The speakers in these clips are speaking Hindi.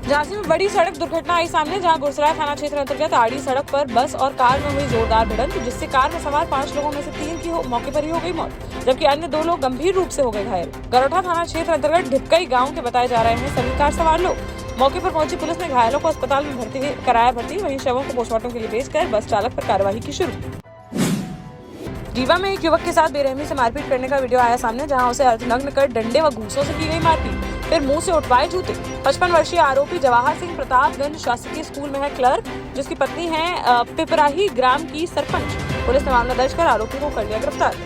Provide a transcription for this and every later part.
झांसी में बड़ी सड़क दुर्घटना आई सामने, जहां गुरसराय थाना क्षेत्र अंतर्गत आड़ी सड़क पर बस और कार में हुई जोरदार भिड़ंत, जिससे कार में सवार 5 लोगों में से 3 की मौके पर ही हो गई मौत, जबकि अन्य 2 लोग गंभीर रूप से हो गए घायल। गरोठा थाना क्षेत्र अंतर्गत ढिपकई गाँव के बताए जा रहे हैं सभी कार सवार लोग। मौके पर पहुंची पुलिस ने घायलों को अस्पताल में भर्ती, वहीं शवों को पोस्टमार्टम के लिए भेजकर बस चालक पर कार्यवाही की शुरू। रीवा में एक युवक के साथ बेरहमी से मारपीट करने का वीडियो आया सामने, जहां उसे अर्धनग्न कर डंडे व घूंसों से की गई मारपीट, फिर मुंह से उठवाए जूते। 55 वर्षीय आरोपी जवाहर सिंह प्रतापगंज शासकीय स्कूल में है क्लर्क, जिसकी पत्नी है पिपराही ग्राम की सरपंच। पुलिस ने मामला दर्ज कर आरोपी को कर लिया गिरफ्तार।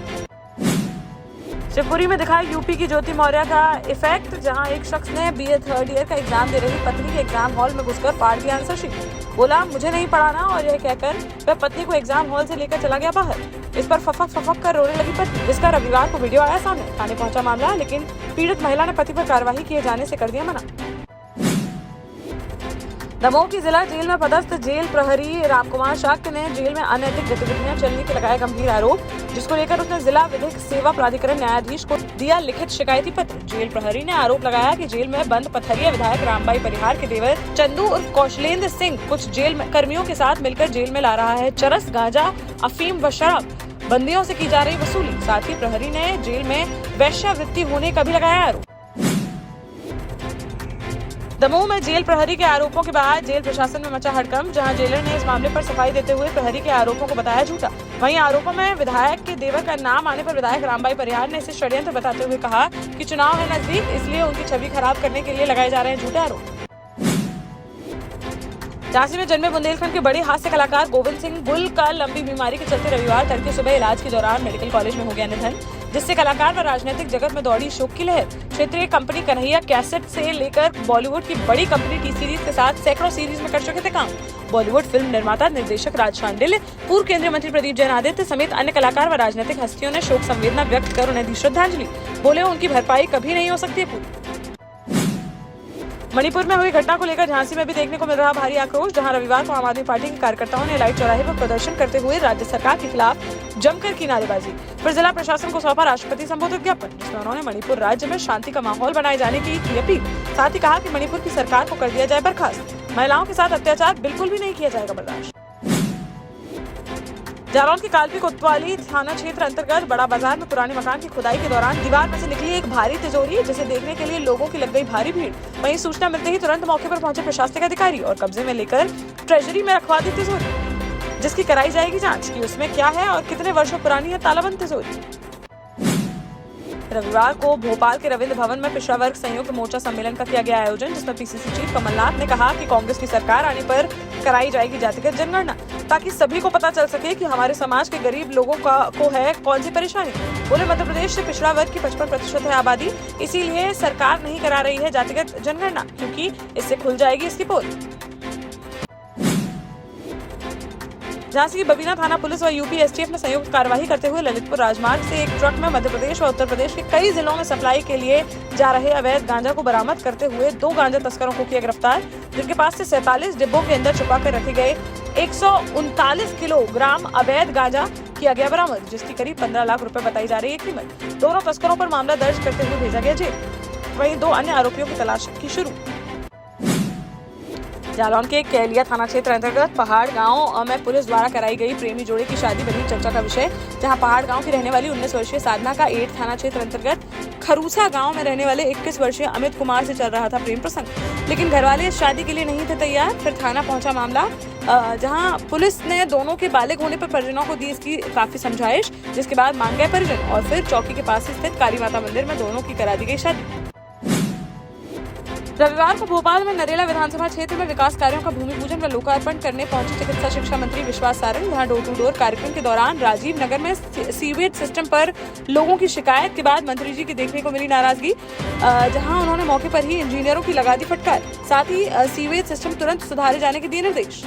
शिवपुरी में दिखाई यूपी की ज्योति मौर्य का इफेक्ट, जहां एक शख्स ने BA 3rd ईयर का एग्जाम दे रही पत्नी के एग्जाम हॉल में घुसकर फाड़ दिया आंसर शीट। बोला, मुझे नहीं पढ़ाना, और यह कहकर वह पत्नी को एग्जाम हॉल से लेकर चला गया बाहर। इस पर फफक कर रोने लगी पत्नी, जिसका रविवार को वीडियो आया सामने। थाने पहुंचा मामला, लेकिन पीड़ित महिला ने पति पर कार्रवाई किए जाने से कर दिया मना। दमोह की जिला जेल में पदस्थ जेल प्रहरी रामकुमार शाक्य ने जेल में अनैतिक गतिविधियां चलने के लगाए गंभीर आरोप, जिसको लेकर उसने जिला विधिक सेवा प्राधिकरण न्यायाधीश को दिया लिखित शिकायती पत्र। जेल प्रहरी ने आरोप लगाया कि जेल में बंद पथरिया विधायक रामबाई परिहार के देवर चंदू उर्फ कौशलेंद्र सिंह कुछ जेल कर्मियों के साथ मिलकर जेल में ला रहा है चरस, गांजा, अफीम व शराब। बंदियों से की जा रही वसूली। साथ ही प्रहरी ने जेल में वेश्यावृत्ति होने का भी लगाया आरोप। दमोह में जेल प्रहरी के आरोपों के बाद जेल प्रशासन में मचा हड़कंप, जहां जेलर ने इस मामले पर सफाई देते हुए प्रहरी के आरोपों को बताया झूठा। वहीं आरोपों में विधायक के देवर का नाम आने पर विधायक रामबाई परिहार ने इसे षड्यंत्र बताते हुए कहा कि चुनाव है नजदीक, इसलिए उनकी छवि खराब करने के लिए लगाए जा रहे हैं झूठे आरोप। झांसी में जन्मे बुंदेलखंड के बड़े हास्य कलाकार गोविंद सिंह बुल का लंबी बीमारी के चलते रविवार तड़के सुबह इलाज के दौरान मेडिकल कॉलेज में हो गया निधन, जिससे कलाकार व राजनीतिक जगत में दौड़ी शोक की लहर। क्षेत्रीय कंपनी कन्हैया कैसेट से लेकर बॉलीवुड की बड़ी कंपनी टी सीरीज के साथ सैकड़ों सीरीज में कर चुके थे काम। बॉलीवुड फिल्म निर्माता निर्देशक राज शांडिल्य, पूर्व केंद्रीय मंत्री प्रदीप जैन आदित्य समेत अन्य कलाकार व राजनीतिक हस्तियों ने शोक संवेदना व्यक्त कर उन्हें दी श्रद्धांजलि। बोले, उनकी भरपाई कभी नहीं हो सकती पूरी। मणिपुर में हुई घटना को लेकर झांसी में भी देखने को मिल रहा भारी आक्रोश, जहां रविवार को आम आदमी पार्टी के कार्यकर्ताओं ने लाइट चौराहे पर प्रदर्शन करते हुए राज्य सरकार के खिलाफ जमकर की नारेबाजी। फिर जिला प्रशासन को सौंपा राष्ट्रपति संबोधित ज्ञापन, जिसमें उन्होंने मणिपुर राज्य में शांति का माहौल बनाए जाने की अपील। साथ ही कहा कि मणिपुर की सरकार को कर दिया जाए बर्खास्त। महिलाओं के साथ अत्याचार बिल्कुल भी नहीं किया जाएगा बर्दाश्त। जालौन के कालपी कोतवाली थाना क्षेत्र अंतर्गत बड़ा बाजार में पुराने मकान की खुदाई के दौरान दीवार में से निकली एक भारी तिजोरी, जिसे देखने के लिए लोगों की लग गई भारी भीड़। वहीं सूचना मिलते ही तुरंत मौके पर पहुंचे प्रशासनिक अधिकारी और कब्जे में लेकर ट्रेजरी में रखवा दी तिजोरी, जिसकी कराई जाएगी जांच कि उसमें क्या है और कितने वर्षों पुरानी है तालाबंद तिजोरी। रविवार को भोपाल के रविंद्र भवन में पिछड़ा वर्ग संयुक्त मोर्चा सम्मेलन का किया गया आयोजन, जिसमें PCC चीफ कमलनाथ ने कहा कि कांग्रेस की सरकार आने पर कराई जाएगी जातिगत जनगणना, ताकि सभी को पता चल सके कि हमारे समाज के गरीब लोगों को है कौन सी परेशानी। बोले, मध्य प्रदेश से पिछड़ा वर्ग की 55% है आबादी, इसीलिए सरकार नहीं करा रही है जातिगत जनगणना, क्योंकि इससे खुल जाएगी इसकी पोल। झांसी की बबीना थाना पुलिस व यूपी STF ने संयुक्त कार्रवाई करते हुए ललितपुर राजमार्ग से एक ट्रक में मध्य प्रदेश व उत्तर प्रदेश के कई जिलों में सप्लाई के लिए जा रहे अवैध गांजा को बरामद करते हुए 2 गांजा तस्करों को किया गिरफ्तार, जिनके पास से 47 डिब्बों के अंदर छुपा कर रखे गए 139 किलोग्राम अवैध गांजा किया गया बरामद, जिसकी करीब 15 लाख रुपए बताई जा रही है कीमत। दोनों तस्करों पर मामला दर्ज करते हुए भेजा गया जेल। वहीं 2 अन्य आरोपियों की तलाश की शुरू। जालौन के केलिया थाना क्षेत्र अंतर्गत पहाड़ गांव में पुलिस द्वारा कराई गई प्रेमी जोड़े की शादी बनी चर्चा का विषय, जहां पहाड़ गांव की रहने वाली 19 वर्षीय साधना का 8 थाना क्षेत्र अंतर्गत खरूसा गांव में रहने वाले 21 वर्षीय अमित कुमार से चल रहा था प्रेम प्रसंग, लेकिन घरवाले इस शादी के लिए नहीं थे तैयार। फिर थाना पहुंचा मामला, जहां पुलिस ने दोनों के बालिग होने पर परिजनों को दी इसकी काफी समझाइश, जिसके बाद मान गए परिजन और फिर चौकी के पास स्थित काली माता मंदिर में दोनों की करा दी गई शादी। रविवार को भोपाल में नरेला विधानसभा क्षेत्र में विकास कार्यों का भूमि पूजन व लोकार्पण करने पहुंचे चिकित्सा शिक्षा मंत्री विश्वास सारंग, जहां डोर टू डोर कार्यक्रम के दौरान राजीव नगर में सीवेज सिस्टम पर लोगों की शिकायत के बाद मंत्री जी की देखने को मिली नाराजगी, जहां उन्होंने मौके पर ही इंजीनियरों की लगा दी फटकार। साथ ही सीवेज सिस्टम तुरंत सुधारे जाने के दिए निर्देश।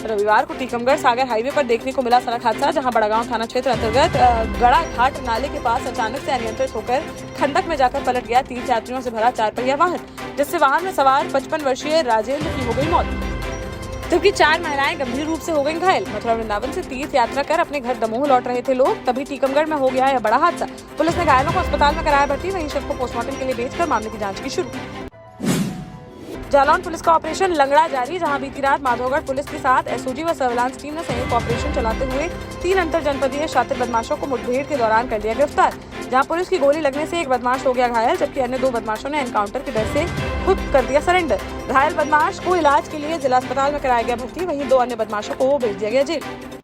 रविवार को टीकमगढ़ सागर हाईवे पर देखने को मिला सड़क हादसा, जहां बड़ागांव थाना क्षेत्र अंतर्गत गड़ा घाट नाले के पास अचानक से अनियंत्रित होकर खंडक में जाकर पलट गया तीर्थ यात्रियों से भरा 4 पहिया वाहन, जिससे वाहन में सवार 55 वर्षीय राजेंद्र की हो गई मौत, जबकि 4 महिलाएं गंभीर रूप से हो गई घायल। मथुरा वृंदावन से तीर्थ यात्रा कर अपने घर दमोह लौट रहे थे लोग, तभी टीकमगढ़ में हो गया यह बड़ा हादसा। पुलिस ने घायलों को अस्पताल में कराया भर्ती, वहीं शव को पोस्टमार्टम के लिए भेजकर मामले की जाँच की शुरू। जालौन पुलिस का ऑपरेशन लंगड़ा जारी, जहां बीती रात माधोगढ़ पुलिस के साथ एसओजी व सर्विलांस टीम ने संयुक्त ऑपरेशन चलाते हुए 3 अंतर जनपदीय शातिर बदमाशों को मुठभेड़ के दौरान कर लिया गिरफ्तार। जहां पुलिस की गोली लगने से एक बदमाश हो गया घायल, जबकि अन्य 2 बदमाशों ने एनकाउंटर के डर से खुद कर दिया सरेंडर। घायल बदमाश को इलाज के लिए जिला अस्पताल में कराया गया भर्ती, वहीं 2 अन्य बदमाशों को भेज दिया गया जेल।